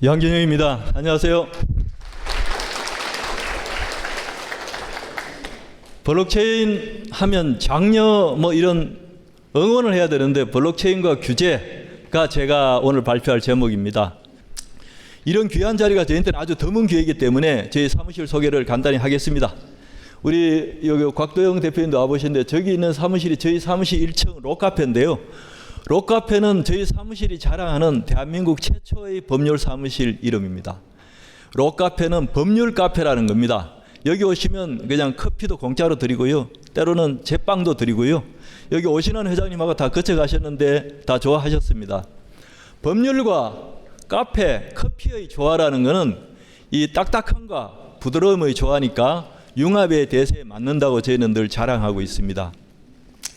양진영입니다. 안녕하세요. 블록체인 하면 장려 이런 응원을 해야 되는데 블록체인과 규제가 제가 오늘 발표할 제목입니다. 이런 귀한 자리가 저희한테는 아주 드문 기회이기 때문에 저희 사무실 소개를 간단히 하겠습니다. 우리 여기 곽도영 대표님도 와보셨는데 저기 있는 사무실이 저희 사무실 1층 록카페인데요. 록카페는 저희 사무실이 자랑하는 대한민국 최초의 법률 사무실 이름입니다. 록카페는 법률 카페라는 겁니다. 여기 오시면 그냥 커피도 공짜로 드리고요. 때로는 제빵도 드리고요. 여기 오시는 회장님하고 다 거쳐가셨는데 다 좋아하셨습니다. 법률과 카페, 커피의 조화라는 것은 이 딱딱함과 부드러움의 조화니까 융합의 대세에 맞는다고 저희는 늘 자랑하고 있습니다.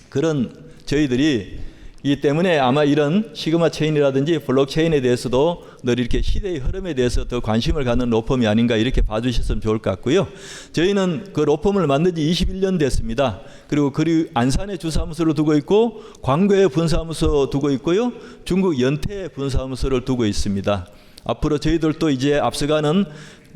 그런 저희들이 이 때문에 아마 이런 시그마 체인이라든지 블록체인에 대해서도 늘 이렇게 시대의 흐름에 대해서 더 관심을 갖는 로펌이 아닌가 이렇게 봐주셨으면 좋을 것 같고요. 저희는 그 로펌을 만든 지 21년 됐습니다. 그리고 안산에 주사무소를 두고 있고 광교에 분사무소 두고 있고요. 중국 연태에 분사무소를 두고 있습니다. 앞으로 저희들도 이제 앞서가는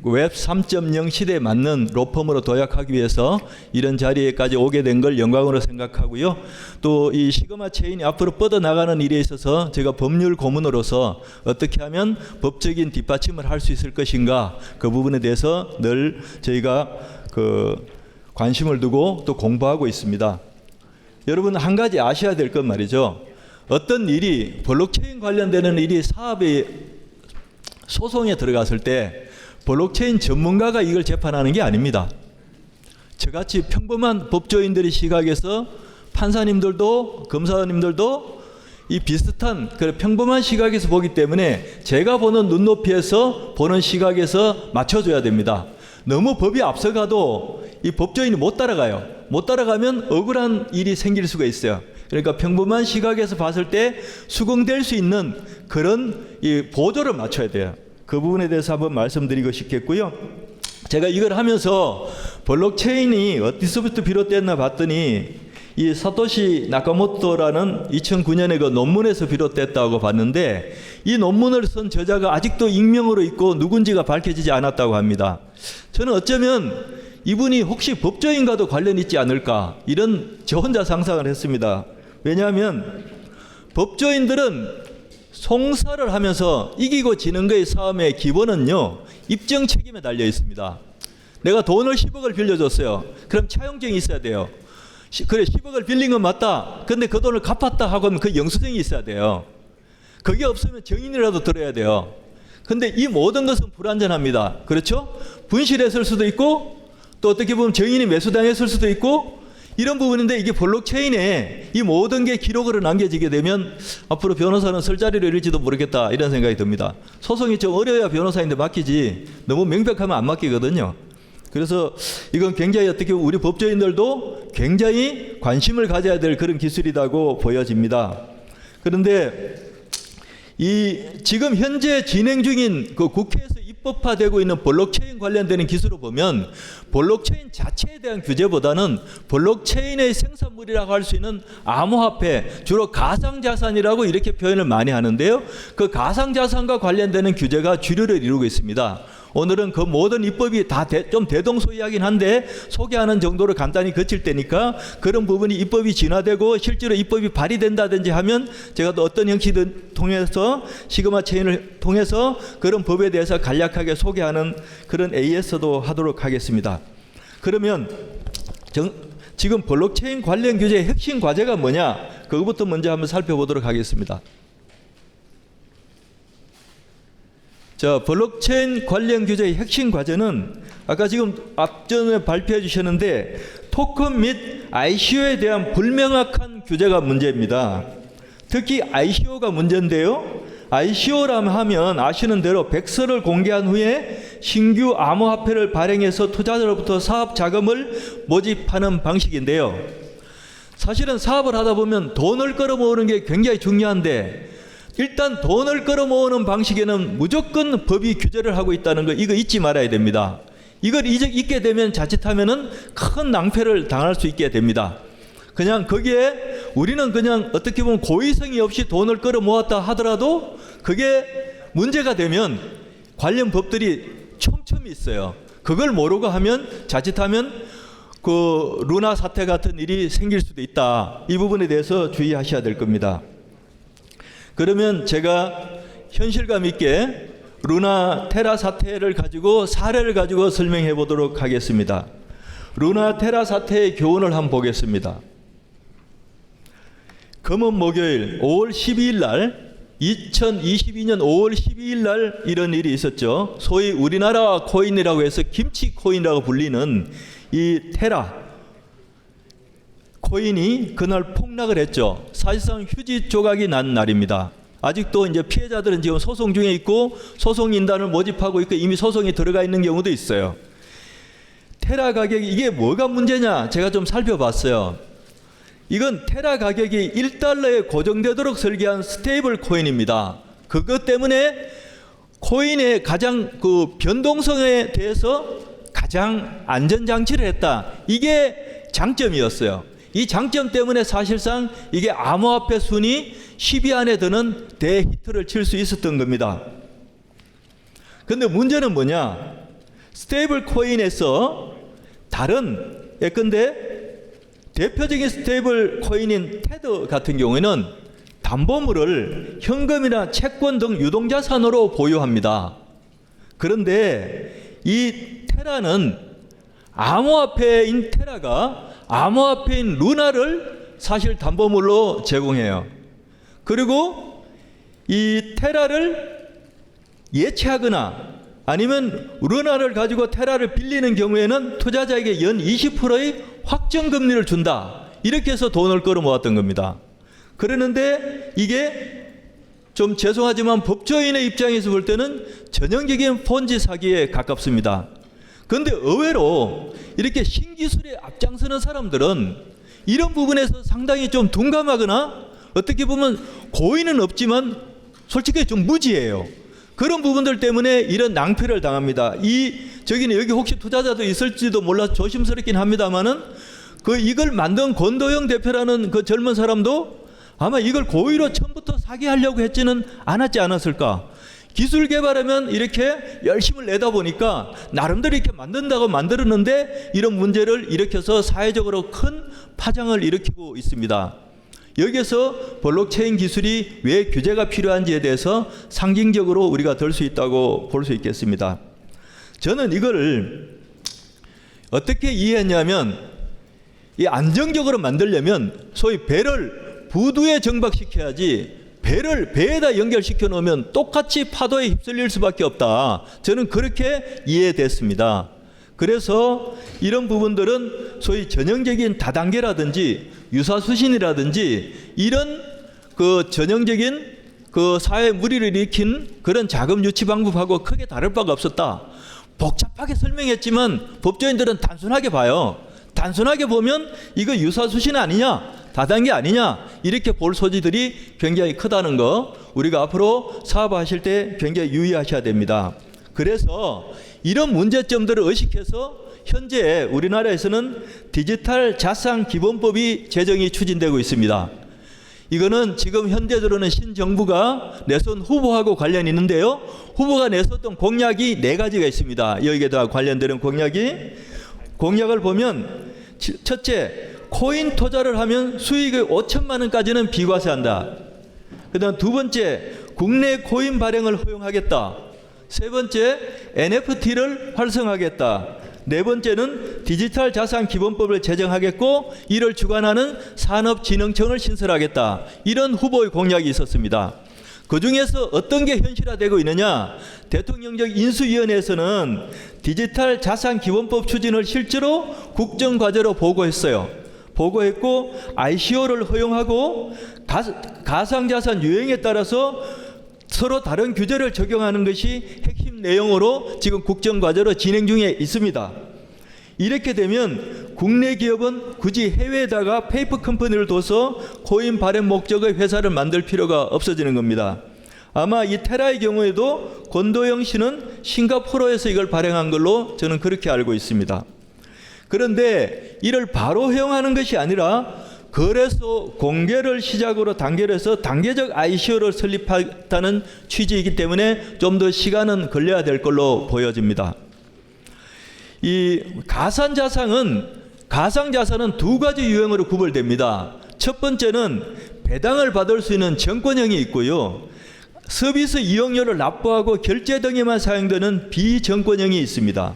웹 3.0 시대에 맞는 로펌으로 도약하기 위해서 이런 자리에까지 오게 된 걸 영광으로 생각하고요. 또 이 시그마 체인이 앞으로 뻗어나가는 일에 있어서 제가 법률 고문으로서 어떻게 하면 법적인 뒷받침을 할 수 있을 것인가 그 부분에 대해서 늘 저희가 관심을 두고 또 공부하고 있습니다. 여러분 한 가지 아셔야 될 건 말이죠. 어떤 일이 블록체인 관련되는 일이 사업의 소송에 들어갔을 때 블록체인 전문가가 이걸 재판하는 게 아닙니다. 저같이 평범한 법조인들의 시각에서 판사님들도 검사님들도 이 비슷한 평범한 시각에서 보기 때문에 제가 보는 눈높이에서 보는 시각에서 맞춰줘야 됩니다. 너무 법이 앞서가도 이 법조인이 못 따라가요. 못 따라가면 억울한 일이 생길 수가 있어요. 그러니까 평범한 시각에서 봤을 때 수긍될 수 있는 그런 이 보조를 맞춰야 돼요. 그 부분에 대해서 한번 말씀드리고 싶겠고요. 제가 이걸 하면서 블록체인이 어디서부터 비롯됐나 봤더니 이 사토시 나카모토라는 2009년에 그 논문에서 비롯됐다고 봤는데 이 논문을 쓴 저자가 아직도 익명으로 있고 누군지가 밝혀지지 않았다고 합니다. 저는 어쩌면 이분이 혹시 법조인과도 관련이 있지 않을까 이런 저 혼자 상상을 했습니다. 왜냐하면 법조인들은 송사를 하면서 이기고 지는 것의 싸움의 기본은요 입증 책임에 달려 있습니다. 내가 돈을 10억을 빌려줬어요. 그럼 차용증이 있어야 돼요. 그래 10억을 빌린 건 맞다. 근데 그 돈을 갚았다 하고 하면 그 영수증이 있어야 돼요. 그게 없으면 증인이라도 들어야 돼요. 근데 이 모든 것은 불완전합니다. 그렇죠? 분실했을 수도 있고 또 어떻게 보면 증인이 매수당했을 수도 있고 이런 부분인데 이게 블록체인에 이 모든 게 기록으로 남겨지게 되면 앞으로 변호사는 설 자리를 잃을지도 모르겠다 이런 생각이 듭니다. 소송이 좀 어려야 변호사인데 맡기지 너무 명백하면 안 맡기거든요. 그래서 이건 굉장히 어떻게 보면 우리 법조인들도 굉장히 관심을 가져야 될 그런 기술이라고 보여집니다. 그런데 이 지금 현재 진행 중인 그 국회에서 입법화되고 있는 블록체인 관련되는 기술을 보면 블록체인 자체에 대한 규제보다는 블록체인의 생산물이라고 할 수 있는 암호화폐, 주로 가상자산이라고 이렇게 표현을 많이 하는데요. 그 가상자산과 관련되는 규제가 주류를 이루고 있습니다. 오늘은 그 모든 입법이 다 좀 대동소이하긴 한데 소개하는 정도로 간단히 거칠 때니까 그런 부분이 입법이 진화되고 실제로 입법이 발의된다든지 하면 제가 또 어떤 형식을 통해서 시그마 체인을 통해서 그런 법에 대해서 간략하게 소개하는 그런 AS도 하도록 하겠습니다. 그러면 지금 블록체인 관련 규제의 핵심 과제가 뭐냐? 그것부터 먼저 한번 살펴보도록 하겠습니다. 자, 블록체인 관련 규제의 핵심 과제는 아까 지금 앞전에 발표해 주셨는데 토큰 및 ICO에 대한 불명확한 규제가 문제입니다. 특히 ICO가 문제인데요. ICO라면 하면 아시는 대로 백서를 공개한 후에 신규 암호화폐를 발행해서 투자자로부터 사업 자금을 모집하는 방식인데요. 사실은 사업을 하다 보면 돈을 끌어모으는 게 굉장히 중요한데 일단 돈을 끌어모으는 방식에는 무조건 법이 규제를 하고 있다는 거 이거 잊지 말아야 됩니다. 이걸 잊게 되면 자칫하면은 큰 낭패를 당할 수 있게 됩니다. 그냥 거기에 우리는 그냥 어떻게 보면 고의성이 없이 돈을 끌어모았다 하더라도 그게 문제가 되면 관련 법들이 촘촘히 있어요. 그걸 모르고 하면 자칫하면 그 루나 사태 같은 일이 생길 수도 있다. 이 부분에 대해서 주의하셔야 될 겁니다. 그러면 제가 현실감 있게 루나 테라 사태를 가지고 사례를 가지고 설명해 보도록 하겠습니다. 루나 테라 사태의 교훈을 한번 보겠습니다. 검은 목요일 5월 12일 날 2022년 5월 12일 날 이런 일이 있었죠. 소위 우리나라 코인이라고 해서 김치 코인이라고 불리는 이 테라 코인이 그날 폭락을 했죠. 사실상 휴지 조각이 난 날입니다. 아직도 이제 피해자들은 지금 소송 중에 있고 소송 인단을 모집하고 있고 이미 소송이 들어가 있는 경우도 있어요. 테라 가격이 이게 뭐가 문제냐? 제가 좀 살펴봤어요. 이건 테라 가격이 1달러에 고정되도록 설계한 스테이블 코인입니다. 그것 때문에 코인의 가장 그 변동성에 대해서 가장 안전장치를 했다. 이게 장점이었어요. 이 장점 때문에 사실상 이게 암호화폐 순위 10위 안에 드는 대히트를 칠 수 있었던 겁니다. 그런데 문제는 뭐냐? 스테이블 코인에서 다른 예컨대 대표적인 스테이블 코인인 테더 같은 경우에는 담보물을 현금이나 채권 등 유동자산으로 보유합니다. 그런데 이 테라는 암호화폐인 테라가 암호화폐인 루나를 사실 담보물로 제공해요. 그리고 이 테라를 예치하거나 아니면 루나를 가지고 테라를 빌리는 경우에는 투자자에게 연 20%의 확정금리를 준다. 이렇게 해서 돈을 끌어모았던 겁니다. 그러는데 이게 좀 죄송하지만 법조인의 입장에서 볼 때는 전형적인 폰지 사기에 가깝습니다. 그런데 의외로 이렇게 신기술에 앞장서는 사람들은 이런 부분에서 상당히 좀 둔감하거나 어떻게 보면 고의는 없지만 솔직히 좀 무지해요. 그런 부분들 때문에 이런 낭패를 당합니다. 저기는 여기 혹시 투자자도 있을지도 몰라 조심스럽긴 합니다만은 이걸 만든 권도영 대표라는 그 젊은 사람도 아마 이걸 고의로 처음부터 사기하려고 했지는 않았지 않았을까. 기술 개발하면 이렇게 열심을 내다 보니까 나름대로 이렇게 만든다고 만들었는데 이런 문제를 일으켜서 사회적으로 큰 파장을 일으키고 있습니다. 여기에서 블록체인 기술이 왜 규제가 필요한지에 대해서 상징적으로 우리가 들 수 있다고 볼 수 있겠습니다. 저는 이거를 어떻게 이해했냐면 이 안정적으로 만들려면 소위 배를 부두에 정박시켜야지 배를 배에다 연결시켜 놓으면 똑같이 파도에 휩쓸릴 수밖에 없다. 저는 그렇게 이해됐습니다. 그래서 이런 부분들은 소위 전형적인 다단계라든지 유사수신이라든지 이런 그 전형적인 그 사회 무리를 일으킨 그런 자금 유치 방법하고 크게 다를 바가 없었다. 복잡하게 설명했지만 법조인들은 단순하게 봐요. 단순하게 보면 이거 유사수신 아니냐, 다단계 아니냐 이렇게 볼 소지들이 굉장히 크다는 거 우리가 앞으로 사업하실 때 굉장히 유의하셔야 됩니다. 그래서 이런 문제점들을 의식해서 현재 우리나라에서는 디지털 자산 기본법이 제정이 추진되고 있습니다. 이거는 지금 현재 들어오는 신정부가 내세운 후보하고 관련이 있는데요. 후보가 내세웠던 공약이 4가지가 있습니다. 여기에다 관련되는 공약을 보면 첫째, 코인 투자를 하면 수익의 5천만 원까지는 비과세한다. 그다음 두 번째, 국내 코인 발행을 허용하겠다. 세 번째, NFT를 활성화하겠다. 네 번째는 디지털 자산 기본법을 제정하겠고 이를 주관하는 산업진흥청을 신설하겠다. 이런 후보의 공약이 있었습니다. 그 중에서 어떤 게 현실화되고 있느냐? 대통령적 인수위원회에서는 디지털 자산 기본법 추진을 실제로 국정과제로 보고했어요. 보고했고 ICO를 허용하고 가상자산 유행에 따라서 서로 다른 규제를 적용하는 것이 핵심 내용으로 지금 국정과제로 진행 중에 있습니다. 이렇게 되면 국내 기업은 굳이 해외에다가 페이퍼 컴퍼니를 둬서 코인 발행 목적의 회사를 만들 필요가 없어지는 겁니다. 아마 이 테라의 경우에도 권도영 씨는 싱가포르에서 이걸 발행한 걸로 저는 그렇게 알고 있습니다. 그런데 이를 바로 허용하는 것이 아니라 거래소 공개를 시작으로 단계로 해서 단계적 ICO를 설립하겠다는 취지이기 때문에 좀 더 시간은 걸려야 될 걸로 보여집니다. 이 가상자산은 두 가지 유형으로 구별됩니다. 첫 번째는 배당을 받을 수 있는 정권형이 있고요. 서비스 이용료를 납부하고 결제 등에만 사용되는 비정권형이 있습니다.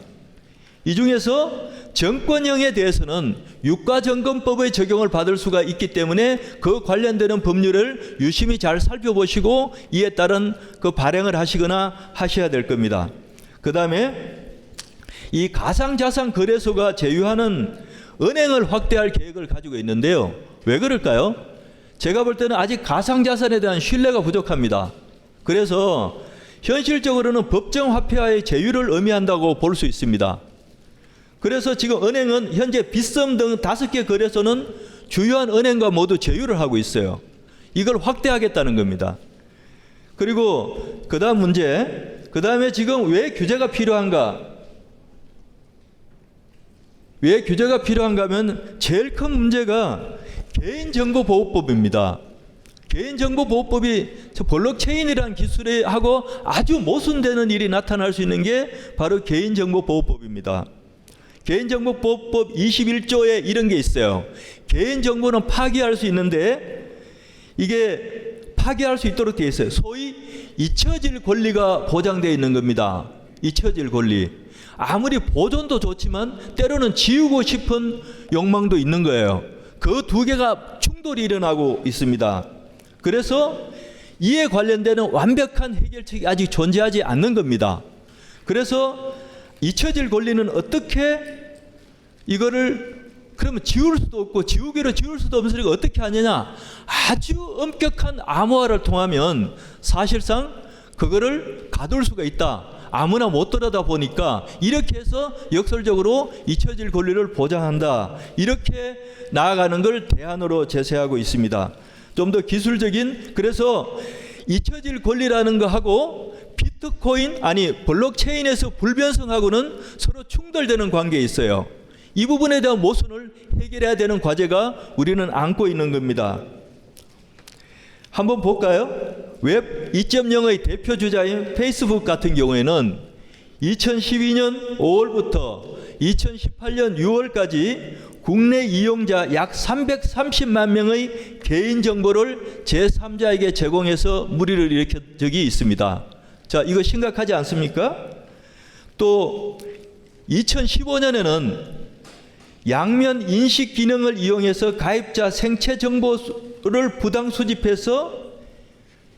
이 중에서 정권형에 대해서는 유가점검법의 적용을 받을 수가 있기 때문에 그 관련되는 법률을 유심히 잘 살펴보시고 이에 따른 그 발행을 하시거나 하셔야 될 겁니다. 그 다음에 이 가상자산 거래소가 제휴하는 은행을 확대할 계획을 가지고 있는데요. 왜 그럴까요? 제가 볼 때는 아직 가상자산에 대한 신뢰가 부족합니다. 그래서 현실적으로는 법정화폐와의 제휴를 의미한다고 볼 수 있습니다. 그래서 지금 은행은 현재 빗썸 등 5개 거래소는 주요한 은행과 모두 제휴를 하고 있어요. 이걸 확대하겠다는 겁니다. 그리고 그 다음에 지금 왜 규제가 필요한가? 왜 규제가 필요한가 하면 제일 큰 문제가 개인정보보호법입니다. 개인정보보호법이 블록체인이라는 기술하고 아주 모순되는 일이 나타날 수 있는 게 바로 개인정보보호법입니다. 개인정보보호법 21조에 이런 게 있어요. 개인정보는 파기할 수 있는데 이게 파기할 수 있도록 되어 있어요. 소위 잊혀질 권리가 보장되어 있는 겁니다. 잊혀질 권리. 아무리 보존도 좋지만 때로는 지우고 싶은 욕망도 있는 거예요. 그 두 개가 충돌이 일어나고 있습니다. 그래서 이에 관련되는 완벽한 해결책이 아직 존재하지 않는 겁니다. 그래서 잊혀질 권리는 어떻게 이거를 그러면 지울 수도 없고 지우기로 지울 수도 없으니까 어떻게 하느냐? 아주 엄격한 암호화를 통하면 사실상 그거를 가둘 수가 있다. 아무나 못 들여다 보니까 이렇게 해서 역설적으로 잊혀질 권리를 보장한다. 이렇게 나아가는 걸 대안으로 제시하고 있습니다. 좀 더 기술적인, 그래서 잊혀질 권리라는 거하고 비트코인 블록체인에서 불변성하고는 서로 충돌되는 관계에 있어요. 이 부분에 대한 모순을 해결해야 되는 과제가 우리는 안고 있는 겁니다. 한번 볼까요? 웹 2.0의 대표 주자인 페이스북 같은 경우에는 2012년 5월부터 2018년 6월까지 국내 이용자 약 330만 명의 개인정보를 제3자에게 제공해서 물의를 일으킨 적이 있습니다. 자, 이거 심각하지 않습니까? 또 2015년에는 양면 인식 기능을 이용해서 가입자 생체 정보를 부당 수집해서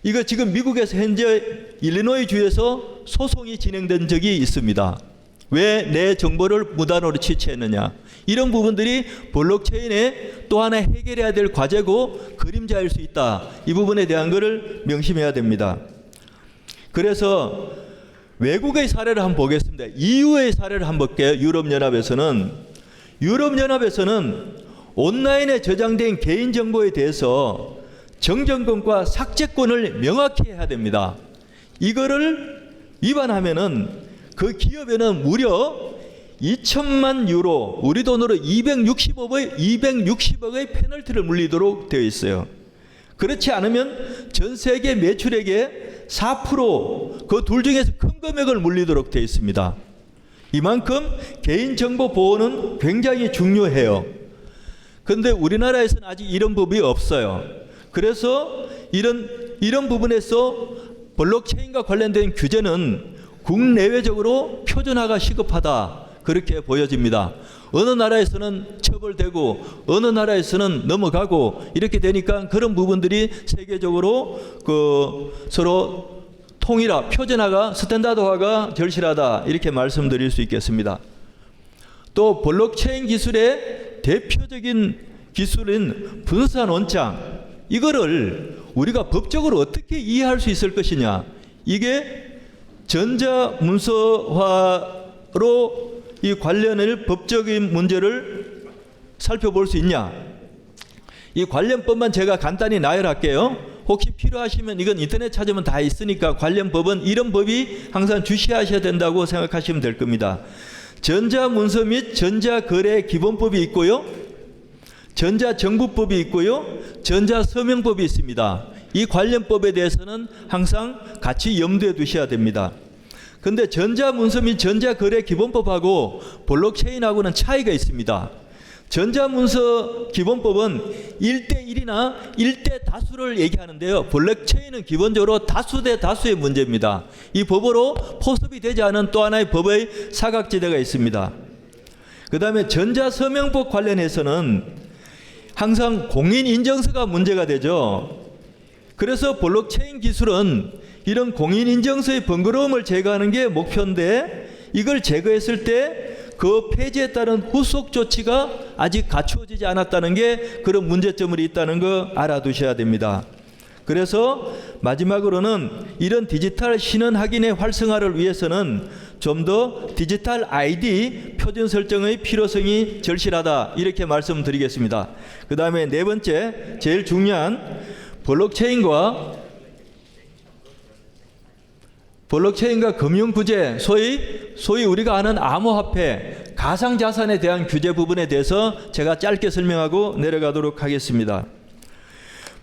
이거 지금 미국에서 현재 일리노이 주에서 소송이 진행된 적이 있습니다. 왜 내 정보를 무단으로 취취했느냐? 이런 부분들이 블록체인의 또 하나 해결해야 될 과제고 그림자일 수 있다. 이 부분에 대한 것을 명심해야 됩니다. 그래서 외국의 사례를 한번 보겠습니다. EU의 사례를 한번 볼게요. 유럽연합에서는 온라인에 저장된 개인정보에 대해서 정정권과 삭제권을 명확히 해야 됩니다. 이거를 위반하면은 그 기업에는 무려 2천만 유로, 우리 돈으로 260억의 페널티를 물리도록 되어 있어요. 그렇지 않으면 전 세계 매출액의 4%, 그 둘 중에서 큰 금액을 물리도록 되어 있습니다. 이만큼 개인정보 보호는 굉장히 중요해요. 그런데 우리나라에서는 아직 이런 법이 없어요. 그래서 이런 부분에서 블록체인과 관련된 규제는 국내외적으로 표준화가 시급하다. 그렇게 보여집니다. 어느 나라에서는 처벌되고 어느 나라에서는 넘어가고 이렇게 되니까 그런 부분들이 세계적으로 서로 통일화, 표준화가 스탠다드화가 절실하다. 이렇게 말씀드릴 수 있겠습니다. 또 블록체인 기술의 대표적인 기술인 분산 원장, 이거를 우리가 법적으로 어떻게 이해할 수 있을 것이냐. 이게 전자문서화로 이 관련을 법적인 문제를 살펴볼 수 있냐. 이 관련법만 제가 간단히 나열할게요. 혹시 필요하시면 이건 인터넷 찾으면 다 있으니까 관련 법은 이런 법이 항상 주시하셔야 된다고 생각하시면 될 겁니다. 전자문서 및 전자거래 기본법이 있고요. 전자정부법이 있고요, 전자서명법이 있습니다. 이 관련법에 대해서는 항상 같이 염두에 두셔야 됩니다. 그런데 전자문서 및 전자거래기본법하고 블록체인하고는 차이가 있습니다. 전자문서 기본법은 1대1이나 1대 다수를 얘기하는데요. 블록체인은 기본적으로 다수 대 다수의 문제입니다. 이 법으로 포섭이 되지 않은 또 하나의 법의 사각지대가 있습니다. 그 다음에 전자서명법 관련해서는 항상 공인인증서가 문제가 되죠. 그래서 블록체인 기술은 이런 공인인증서의 번거로움을 제거하는 게 목표인데, 이걸 제거했을 때 그 폐지에 따른 후속 조치가 아직 갖추어지지 않았다는 게 그런 문제점이 있다는 거 알아두셔야 됩니다. 그래서 마지막으로는 이런 디지털 신원 확인의 활성화를 위해서는 좀 더 디지털 아이디 표준 설정의 필요성이 절실하다, 이렇게 말씀드리겠습니다. 그 다음에 네 번째, 제일 중요한 블록체인과 금융구제, 소위 우리가 아는 암호화폐, 가상자산에 대한 규제 부분에 대해서 제가 짧게 설명하고 내려가도록 하겠습니다.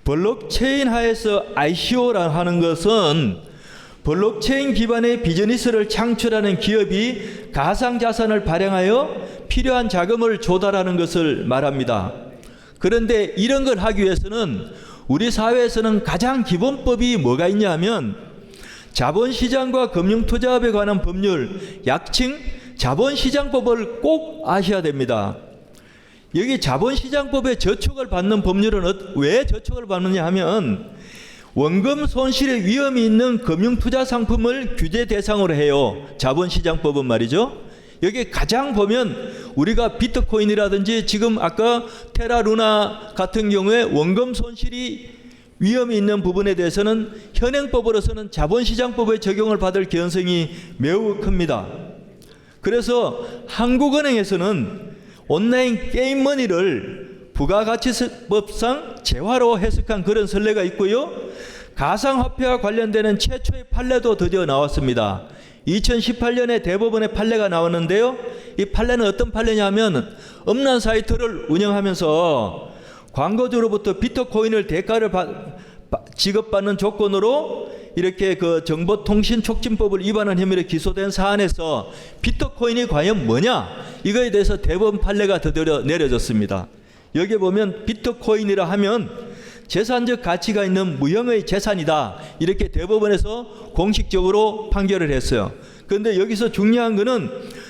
블록체인 하에서 ICO라 하는 것은 블록체인 기반의 비즈니스를 창출하는 기업이 가상자산을 발행하여 필요한 자금을 조달하는 것을 말합니다. 그런데 이런 걸 하기 위해서는 우리 사회에서는 가장 기본법이 뭐가 있냐 하면 자본시장과 금융투자업에 관한 법률, 약칭 자본시장법을 꼭 아셔야 됩니다. 여기 자본시장법에 저촉을 받는 법률은 왜 저촉을 받느냐 하면 원금 손실의 위험이 있는 금융투자 상품을 규제 대상으로 해요. 자본시장법은 말이죠. 여기 가장 보면 우리가 비트코인이라든지 지금 아까 테라루나 같은 경우에 원금 손실이 위험이 있는 부분에 대해서는 현행법으로서는 자본시장법의 적용을 받을 개연성이 매우 큽니다. 그래서 한국은행에서는 온라인 게임머니를 부가가치법상 재화로 해석한 그런 선례가 있고요. 가상화폐와 관련되는 최초의 판례도 드디어 나왔습니다. 2018년에 대법원의 판례가 나왔는데요. 이 판례는 어떤 판례냐면 음란 사이트를 운영하면서 광고주로부터 비트코인을 대가를 지급받는 조건으로 이렇게 그 정보통신촉진법을 위반한 혐의로 기소된 사안에서 비트코인이 과연 뭐냐, 이거에 대해서 대법원 판례가 드디어 내려졌습니다. 여기에 보면 비트코인이라 하면 재산적 가치가 있는 무형의 재산이다, 이렇게 대법원에서 공식적으로 판결을 했어요. 그런데 여기서 중요한 것은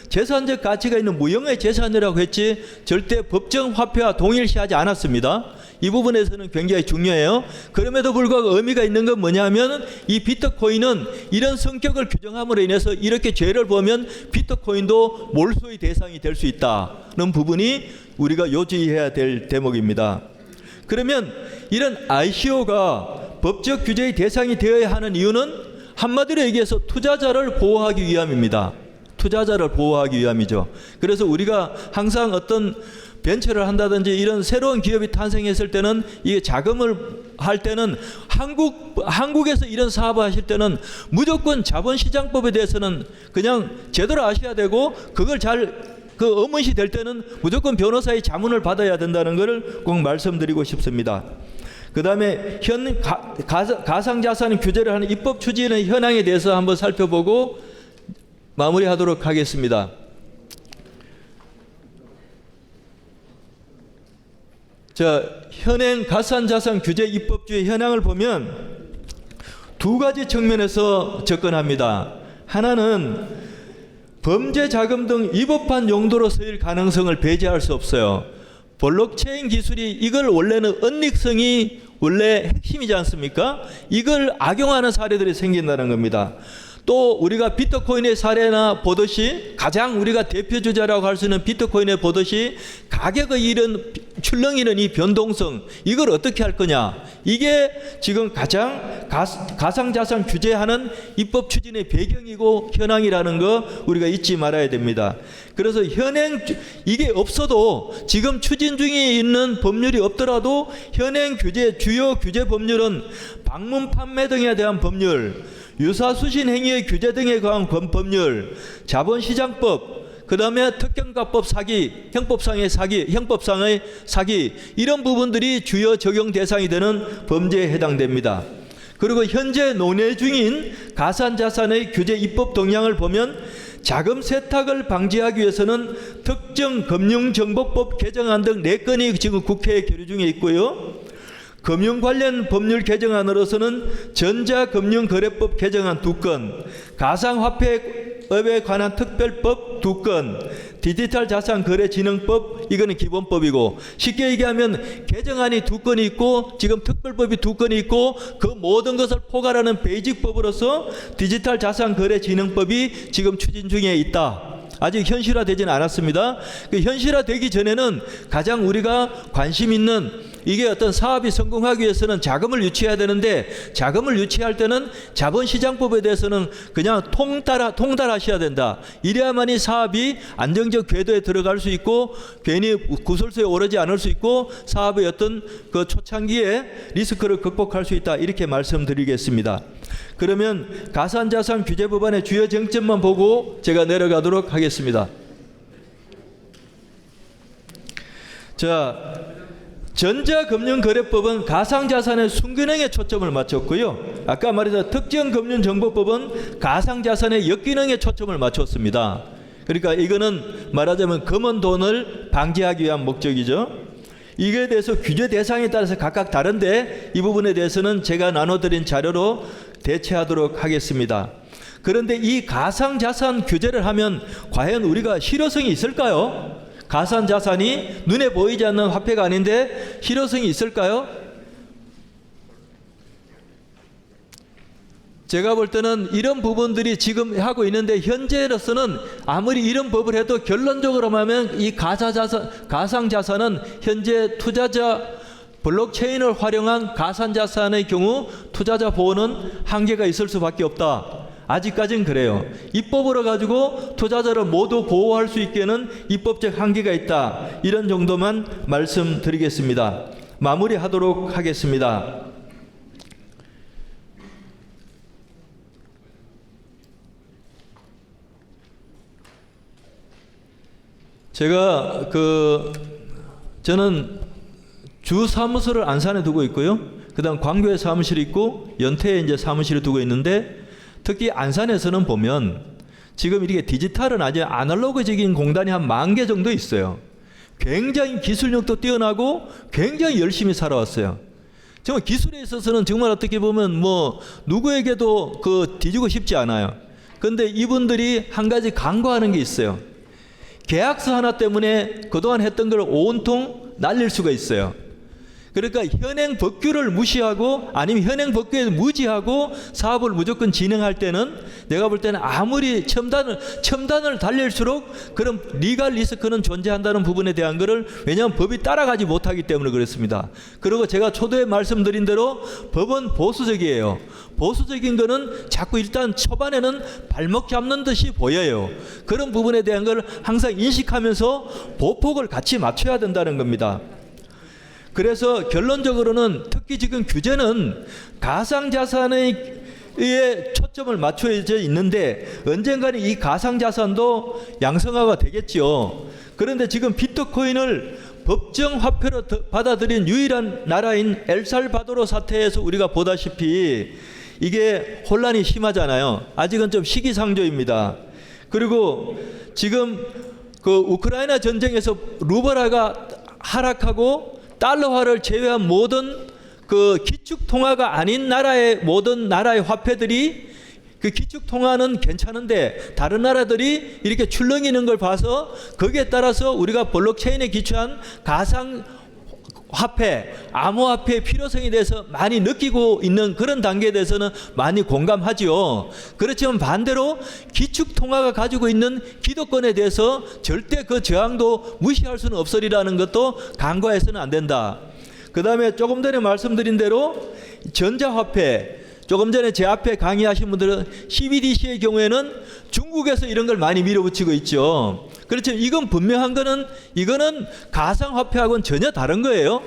재산적 가치가 있는 무형의 재산이라고 했지 절대 법정 화폐와 동일시하지 않았습니다. 이 부분에서는 굉장히 중요해요. 그럼에도 불구하고 의미가 있는 건 뭐냐면 이 비트코인은 이런 성격을 규정함으로 인해서 이렇게 죄를 보면 비트코인도 몰수의 대상이 될 수 있다는 부분이 우리가 요지해야 될 대목입니다. 그러면 이런 ICO가 법적 규제의 대상이 되어야 하는 이유는 한마디로 얘기해서 투자자를 보호하기 위함입니다. 투자자를 보호하기 위함이죠. 그래서 우리가 항상 어떤 벤처를 한다든지 이런 새로운 기업이 탄생했을 때는 이 자금을 할 때는 한국에서 이런 사업을 하실 때는 무조건 자본시장법에 대해서는 그냥 제대로 아셔야 되고, 그걸 그 의문시 될 때는 무조건 변호사의 자문을 받아야 된다는 것을 꼭 말씀드리고 싶습니다. 그 다음에 가상자산 규제를 하는 입법 추진의 현황에 대해서 한번 살펴보고 마무리하도록 하겠습니다. 현행 가상자산 규제 입법주의 현황을 보면 두 가지 측면에서 접근합니다. 하나는 범죄 자금 등 위법한 용도로 쓰일 가능성을 배제할 수 없어요. 블록체인 기술이 이걸 원래는 은닉성이 원래 핵심이지 않습니까? 이걸 악용하는 사례들이 생긴다는 겁니다. 또 우리가 비트코인의 사례나 보듯이 가장 우리가 대표주자라고 할 수 있는 비트코인의 보듯이 가격의 이런 출렁이는 이 변동성, 이걸 어떻게 할 거냐, 이게 지금 가장 가상자산 규제하는 입법 추진의 배경이고 현황이라는 거 우리가 잊지 말아야 됩니다. 그래서 이게 없어도 지금 추진 중에 있는 법률이 없더라도 현행 주요 규제 법률은 방문 판매 등에 대한 법률, 유사수신 행위의 규제 등에 관한 법률, 자본시장법, 그 다음에 특경가법 사기, 형법상의 사기 이런 부분들이 주요 적용 대상이 되는 범죄에 해당됩니다. 그리고 현재 논의 중인 가산자산의 규제 입법 동향을 보면 자금 세탁을 방지하기 위해서는 특정 금융정보법 개정안 등 4건이 지금 국회에 계류 중에 있고요. 금융 관련 법률 개정안으로서는 전자금융거래법 개정안 2건, 가상화폐업에 관한 특별법 2건, 디지털자산거래진흥법 이거는 기본법이고, 쉽게 얘기하면 개정안이 2건이 있고 지금 특별법이 2건이 있고 그 모든 것을 포괄하는 베이직법으로서 디지털자산거래진흥법이 지금 추진 중에 있다. 아직 현실화되지는 않았습니다. 그 현실화되기 전에는 가장 우리가 관심 있는 이게 어떤 사업이 성공하기 위해서는 자금을 유치해야 되는데 자금을 유치할 때는 자본시장법에 대해서는 그냥 통달하셔야 된다. 이래야만이 사업이 안정적 궤도에 들어갈 수 있고 괜히 구설수에 오르지 않을 수 있고 사업의 어떤 그 초창기에 리스크를 극복할 수 있다. 이렇게 말씀드리겠습니다. 그러면 가산자산 규제 법안의 주요 쟁점만 보고 제가 내려가도록 하겠습니다. 자, 전자금융거래법은 가상자산의 순기능에 초점을 맞췄고요. 아까 말했던 특정금융정보법은 가상자산의 역기능에 초점을 맞췄습니다. 그러니까 이거는 말하자면 검은 돈을 방지하기 위한 목적이죠. 이거에 대해서 규제 대상에 따라서 각각 다른데 이 부분에 대해서는 제가 나눠드린 자료로 대체하도록 하겠습니다. 그런데 이 가상자산 규제를 하면 과연 우리가 실효성이 있을까요? 가상자산이 눈에 보이지 않는 화폐가 아닌데 실효성이 있을까요? 제가 볼 때는 이런 부분들이 지금 하고 있는데 현재로서는 아무리 이런 법을 해도 결론적으로 하면 이 가상자산은 현재 투자자 블록체인을 활용한 가상자산의 경우 투자자 보호는 한계가 있을 수밖에 없다. 아직까지는 그래요. 입법으로 가지고 투자자를 모두 보호할 수 있게는 입법적 한계가 있다. 이런 정도만 말씀드리겠습니다. 마무리하도록 하겠습니다. 제가 저는 주 사무소를 안산에 두고 있고요. 그다음 광교에 사무실이 있고 연태에 이제 사무실을 두고 있는데 특히 안산에서는 보면 지금 이렇게 디지털은 아주 아날로그적인 공단이 한 10,000개 정도 있어요. 굉장히 기술력도 뛰어나고 굉장히 열심히 살아왔어요. 정말 기술에 있어서는 정말 어떻게 보면 뭐 누구에게도 뒤지고 싶지 않아요. 그런데 이분들이 한 가지 간과하는 게 있어요. 계약서 하나 때문에 그동안 했던 걸 온통 날릴 수가 있어요. 그러니까 현행 법규를 무시하고 아니면 현행 법규에 무지하고 사업을 무조건 진행할 때는 내가 볼 때는 아무리 첨단을 달릴수록 그런 리갈 리스크는 존재한다는 부분에 대한 것을 왜냐하면 법이 따라가지 못하기 때문에 그렇습니다. 그리고 제가 초도에 말씀드린 대로 법은 보수적이에요. 보수적인 거는 자꾸 일단 초반에는 발목 잡는 듯이 보여요. 그런 부분에 대한 걸 항상 인식하면서 보폭을 같이 맞춰야 된다는 겁니다. 그래서 결론적으로는 특히 지금 규제는 가상자산의 초점을 맞춰져 있는데 언젠가는 이 가상자산도 양성화가 되겠죠. 그런데 지금 비트코인을 법정화폐로 받아들인 유일한 나라인 엘살바도르 사태에서 우리가 보다시피 이게 혼란이 심하잖아요. 아직은 좀 시기상조입니다. 그리고 지금 우크라이나 전쟁에서 루블화가 하락하고 달러화를 제외한 모든 기축통화가 아닌 모든 나라의 화폐들이 기축통화는 괜찮은데 다른 나라들이 이렇게 출렁이는 걸 봐서 거기에 따라서 우리가 블록체인에 기초한 가상화폐, 암호화폐의 필요성에 대해서 많이 느끼고 있는 그런 단계에 대해서는 많이 공감하지요. 그렇지만 반대로 기축통화가 가지고 있는 기득권에 대해서 절대 그 저항도 무시할 수는 없으리라는 것도 간과해서는 안 된다. 그 다음에 조금 전에 말씀드린 대로 전자화폐, 조금 전에 제 앞에 강의하신 분들은 CBDC의 경우에는 중국에서 이런 걸 많이 밀어붙이고 있죠. 그렇죠. 이건 분명한 거는 이거는 가상화폐하고는 전혀 다른 거예요.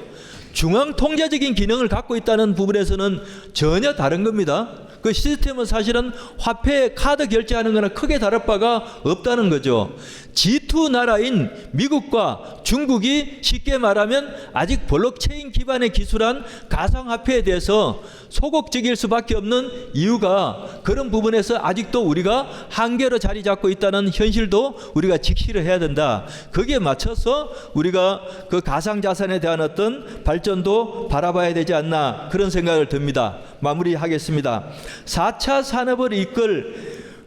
중앙 통제적인 기능을 갖고 있다는 부분에서는 전혀 다른 겁니다. 그 시스템은 사실은 화폐 카드 결제하는 거나 크게 다를 바가 없다는 거죠. G2 나라인 미국과 중국이 쉽게 말하면 아직 블록체인 기반의 기술한 가상화폐에 대해서 소극적일 수밖에 없는 이유가 그런 부분에서 아직도 우리가 한계로 자리 잡고 있다는 현실도 우리가 직시를 해야 된다. 거기에 맞춰서 우리가 그 가상자산에 대한 어떤 발전도 바라봐야 되지 않나 그런 생각을 듭니다. 마무리하겠습니다. 4차 산업을 이끌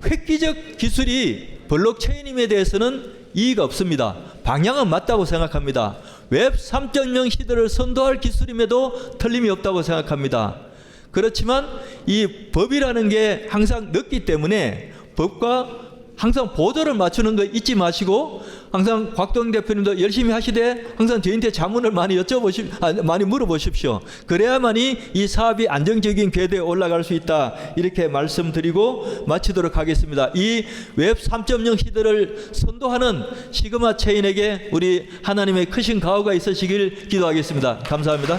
획기적 기술이 블록체인임에 대해서는 이의가 없습니다. 방향은 맞다고 생각합니다. 웹 3.0 시대를 선도할 기술임에도 틀림이 없다고 생각합니다. 그렇지만 이 법이라는 게 항상 늦기 때문에 법과 항상 보조를 맞추는 거 잊지 마시고 항상 곽동 대표님도 열심히 하시되 항상 저희한테 자문을 많이 많이 물어보십시오. 그래야만이 이 사업이 안정적인 궤도에 올라갈 수 있다. 이렇게 말씀드리고 마치도록 하겠습니다. 이 웹 3.0 시대를 선도하는 시그마 체인에게 우리 하나님의 크신 가호가 있으시길 기도하겠습니다. 감사합니다.